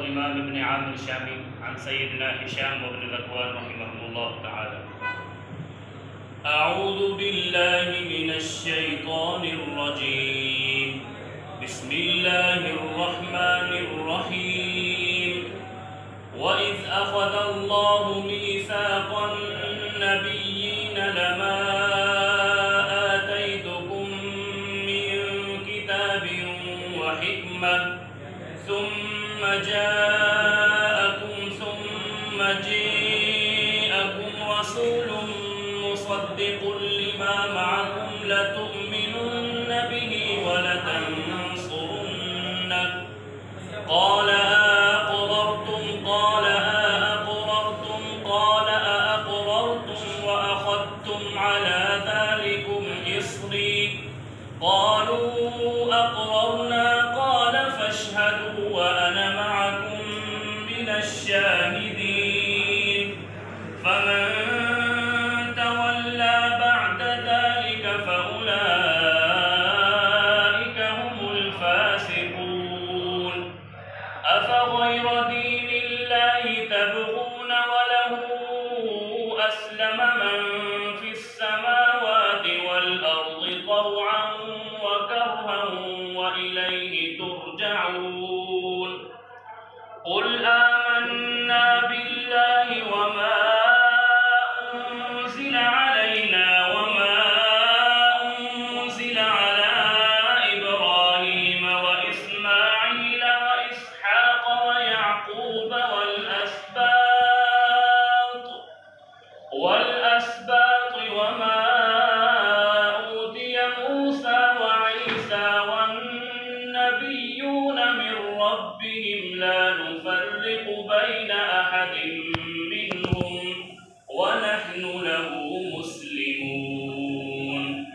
الإمام ابن عامر الشامي عن سيدنا هشام وابن ذكوان رحمهم الله تعالى. أعوذ بالله من الشيطان الرجيم. بسم الله الرحمن الرحيم. وإذ أخذ الله ميثاق النبيين لما آتيتكم من كتاب وحكمة ثم جاءكم رسول مصدق لما معكم لتؤمنن به ولتنصرنه قال أأقررتم قال أأقررتم وأخذتم على ذلكم إصري قالوا أقررنا قال فاشهدوا وأنا معكم من الشاهدين فمن تولى بعد ذلك فأولئك هم الفاسقون. أفغير دين الله تبغون وله أسلم من في السماوات والأرض طوعا وكرها وإليه ترجعون. قل آمنا بالله وما أنزل علينا وما أنزل على إبراهيم وإسماعيل وإسحاق ويعقوب والأسباط وما أوتي موسى وعيسى والنبيون من ربهم لا نفرق بين أحد منهم ونحن له مسلمون.